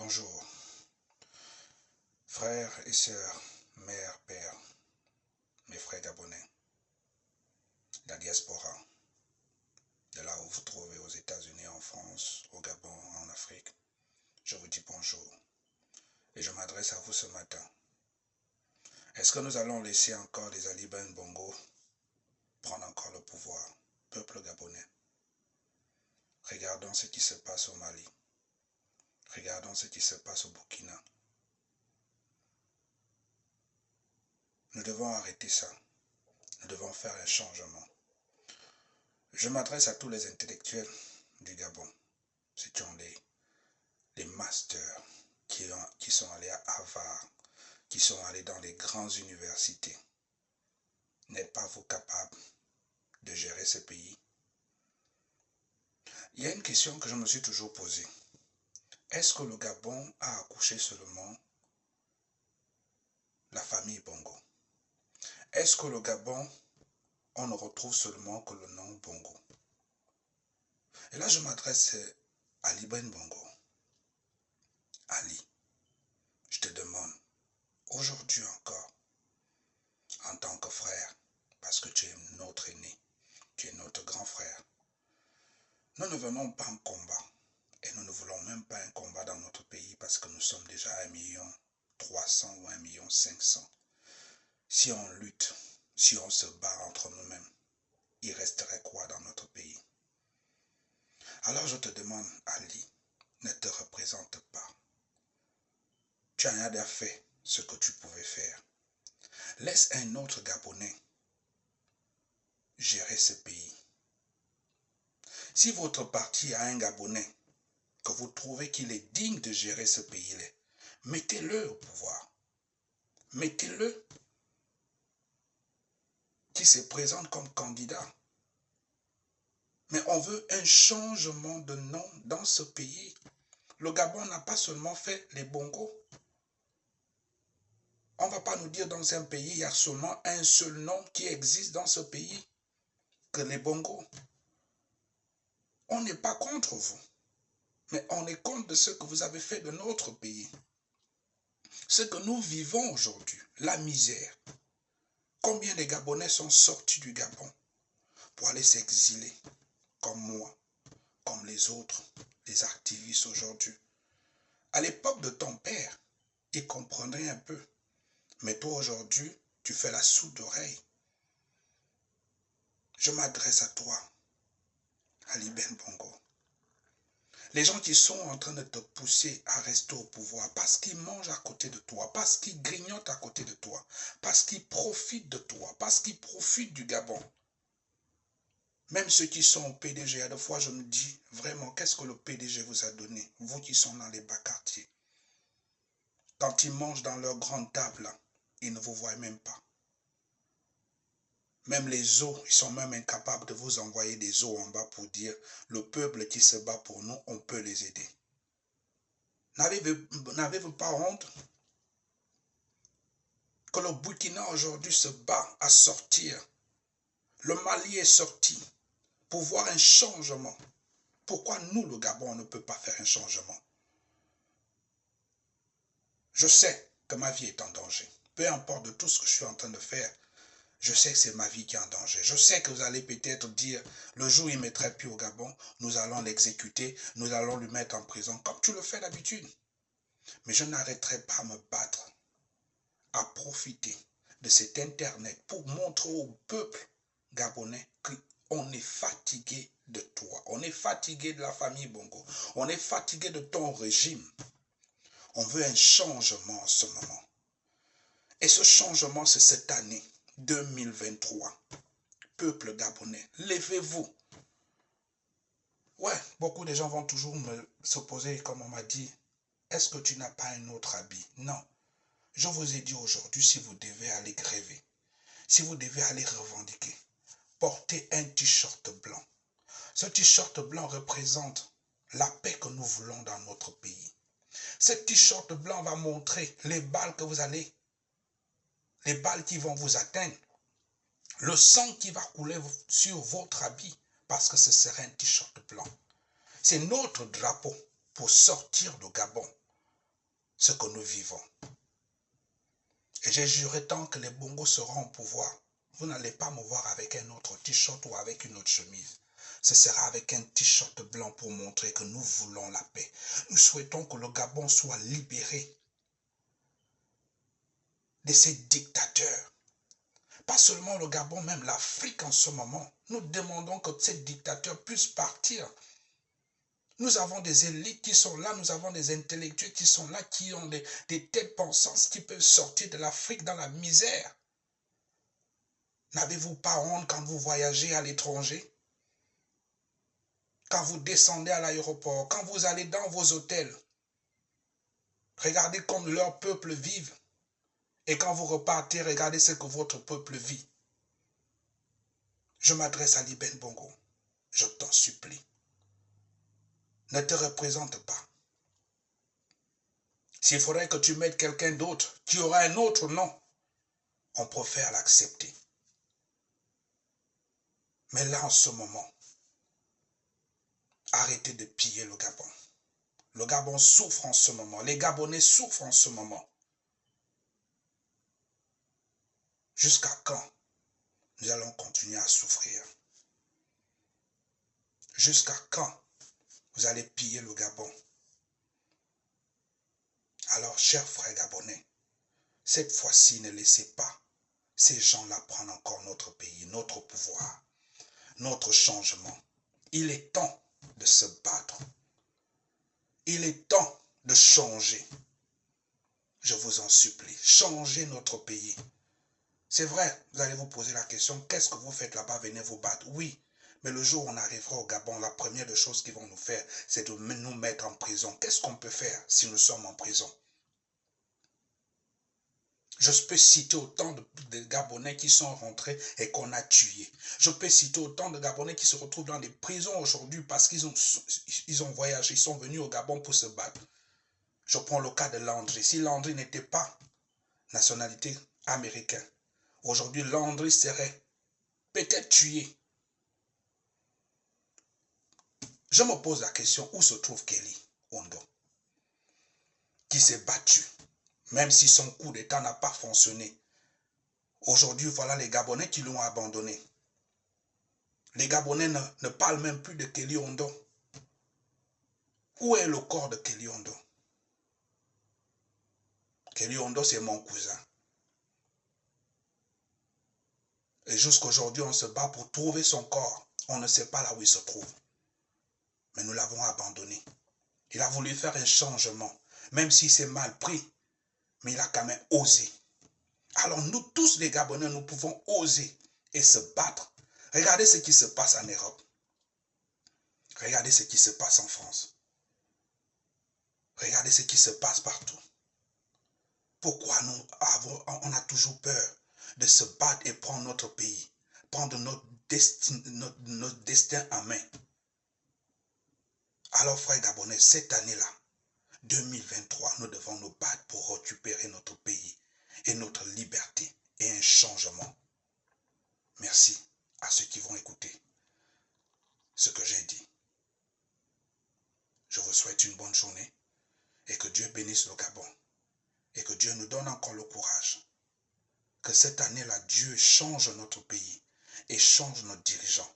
Bonjour, frères et sœurs, mères, pères, mes frères gabonais, la diaspora, de là où vous vous trouvez aux États-Unis, en France, au Gabon, en Afrique, je vous dis bonjour et je m'adresse à vous ce matin. Est-ce que nous allons laisser encore les Ali Ben Bongo prendre encore le pouvoir, peuple gabonais? Regardons ce qui se passe au Mali. Regardons ce qui se passe au Burkina. Nous devons arrêter ça. Nous devons faire un changement. Je m'adresse à tous les intellectuels du Gabon. Ceux qui ont les masters, qui sont allés à Harvard, qui sont allés dans les grandes universités. N'êtes pas vous capables de gérer ce pays? Il y a une question que je me suis toujours posée. Est-ce que le Gabon a accouché seulement la famille Bongo? Est-ce que le Gabon, on ne retrouve seulement que le nom Bongo? Et là, je m'adresse à Ali Ben Bongo. Ali, je te demande, aujourd'hui encore, en tant que frère, parce que tu es notre aîné, tu es notre grand frère, nous ne venons pas en combat, et nous ne voulons même pas un combat dans notre pays, parce que nous sommes déjà 1,3 million ou 1,5 million. Si on lutte, si on se bat entre nous-mêmes, il resterait quoi dans notre pays? Alors je te demande, Ali, ne te représente pas. Tu as déjà fait ce que tu pouvais faire. Laisse un autre Gabonais gérer ce pays. Si votre parti a un Gabonais que vous trouvez qu'il est digne de gérer ce pays-là, mettez-le au pouvoir. Mettez-le qui se présente comme candidat. Mais on veut un changement de nom dans ce pays. Le Gabon n'a pas seulement fait les bongos. On ne va pas nous dire dans un pays, il y a seulement un seul nom qui existe dans ce pays, que les bongos. On n'est pas contre vous, mais on est contre de ce que vous avez fait de notre pays. Ce que nous vivons aujourd'hui, la misère. Combien de Gabonais sont sortis du Gabon pour aller s'exiler, comme moi, comme les autres, les activistes aujourd'hui. À l'époque de ton père, il comprenait un peu. Mais toi aujourd'hui, tu fais la sourde oreille. Je m'adresse à toi, Ali Ben Bongo. Les gens qui sont en train de te pousser à rester au pouvoir parce qu'ils mangent à côté de toi, parce qu'ils grignotent à côté de toi, parce qu'ils profitent de toi, parce qu'ils profitent du Gabon. Même ceux qui sont au PDG, à des fois je me dis vraiment, qu'est-ce que le PDG vous a donné, vous qui sont dans les bas quartiers? Quand ils mangent dans leur grande table, ils ne vous voient même pas. Même les eaux, ils sont même incapables de vous envoyer des eaux en bas pour dire, le peuple qui se bat pour nous, on peut les aider. N'avez-vous pas honte que le Burkina aujourd'hui se bat à sortir? Le Mali est sorti pour voir un changement. Pourquoi nous, le Gabon, on ne peut pas faire un changement? Je sais que ma vie est en danger. Peu importe de tout ce que je suis en train de faire, je sais que c'est ma vie qui est en danger. Je sais que vous allez peut-être dire, le jour où il ne mettrait plus au Gabon, nous allons l'exécuter, nous allons lui mettre en prison, comme tu le fais d'habitude. Mais je n'arrêterai pas à me battre, à profiter de cet Internet pour montrer au peuple gabonais qu'on est fatigué de toi. On est fatigué de la famille Bongo. On est fatigué de ton régime. On veut un changement en ce moment. Et ce changement, c'est cette année 2023. Peuple gabonais, levez-vous. Ouais, beaucoup de gens vont toujours se poser, comme on m'a dit, est-ce que tu n'as pas un autre habit? Non. Je vous ai dit aujourd'hui, si vous devez aller gréver, si vous devez aller revendiquer, portez un t-shirt blanc. Ce t-shirt blanc représente la paix que nous voulons dans notre pays. Ce t-shirt blanc va montrer les balles que vous allez, les balles qui vont vous atteindre, le sang qui va couler sur votre habit, parce que ce serait un t-shirt blanc. C'est notre drapeau pour sortir du Gabon. ce que nous vivons. Et j'ai juré, tant que les Bongos seront au pouvoir, vous n'allez pas me voir avec un autre t-shirt ou avec une autre chemise. Ce sera avec un t-shirt blanc pour montrer que nous voulons la paix. Nous souhaitons que le Gabon soit libéré de ces dictateurs. Pas seulement le Gabon, même l'Afrique en ce moment. Nous demandons que ces dictateurs puissent partir. Nous avons des élites qui sont là, nous avons des intellectuels qui sont là, qui ont des têtes pensantes qui peuvent sortir de l'Afrique dans la misère. N'avez-vous pas honte quand vous voyagez à l'étranger? Quand vous descendez à l'aéroport, quand vous allez dans vos hôtels, regardez comme leur peuple vive. Et quand vous repartez, regardez ce que votre peuple vit. Je m'adresse à Liben Bongo. Je t'en supplie. Ne te représente pas. S'il faudrait que tu mettes quelqu'un d'autre qui aura un autre nom, on préfère l'accepter. Mais là, en ce moment, arrêtez de piller le Gabon. Le Gabon souffre en ce moment. Les Gabonais souffrent en ce moment. Jusqu'à quand nous allons continuer à souffrir? Jusqu'à quand vous allez piller le Gabon? Alors, chers frères gabonais, cette fois-ci, ne laissez pas ces gens-là prendre encore notre pays, notre pouvoir, notre changement. Il est temps de se battre. Il est temps de changer. Je vous en supplie, changez notre pays. C'est vrai, vous allez vous poser la question, qu'est-ce que vous faites là-bas? Venez vous battre. Oui, mais le jour où on arrivera au Gabon, la première des choses qu'ils vont nous faire, c'est de nous mettre en prison. Qu'est-ce qu'on peut faire si nous sommes en prison? Je peux citer autant de Gabonais qui sont rentrés et qu'on a tués. Je peux citer autant de Gabonais qui se retrouvent dans des prisons aujourd'hui parce qu'ils ont voyagé, ils sont venus au Gabon pour se battre. Je prends le cas de Landry. Si Landry n'était pas nationalité américaine, aujourd'hui Landry serait peut-être tué. Je me pose la question, où se trouve Kelly Ondo, qui s'est battu, même si son coup d'État n'a pas fonctionné. Aujourd'hui, voilà les Gabonais qui l'ont abandonné. Les Gabonais ne parlent même plus de Kelly Ondo. Où est le corps de Kelly Ondo? Kelly Ondo, c'est mon cousin. Et jusqu'à aujourd'hui, on se bat pour trouver son corps. On ne sait pas là où il se trouve. Mais nous l'avons abandonné. Il a voulu faire un changement, même si c'est mal pris. Mais il a quand même osé. Alors nous tous les Gabonais, nous pouvons oser et se battre. Regardez ce qui se passe en Europe. Regardez ce qui se passe en France. Regardez ce qui se passe partout. Pourquoi on a toujours peur de se battre et prendre notre pays, prendre notre destin en main? Alors frères Gabonais, cette année-là, 2023, nous devons nous battre pour récupérer notre pays et notre liberté et un changement. Merci à ceux qui vont écouter ce que j'ai dit. Je vous souhaite une bonne journée et que Dieu bénisse le Gabon et que Dieu nous donne encore le courage. Que cette année-là, Dieu change notre pays et change nos dirigeants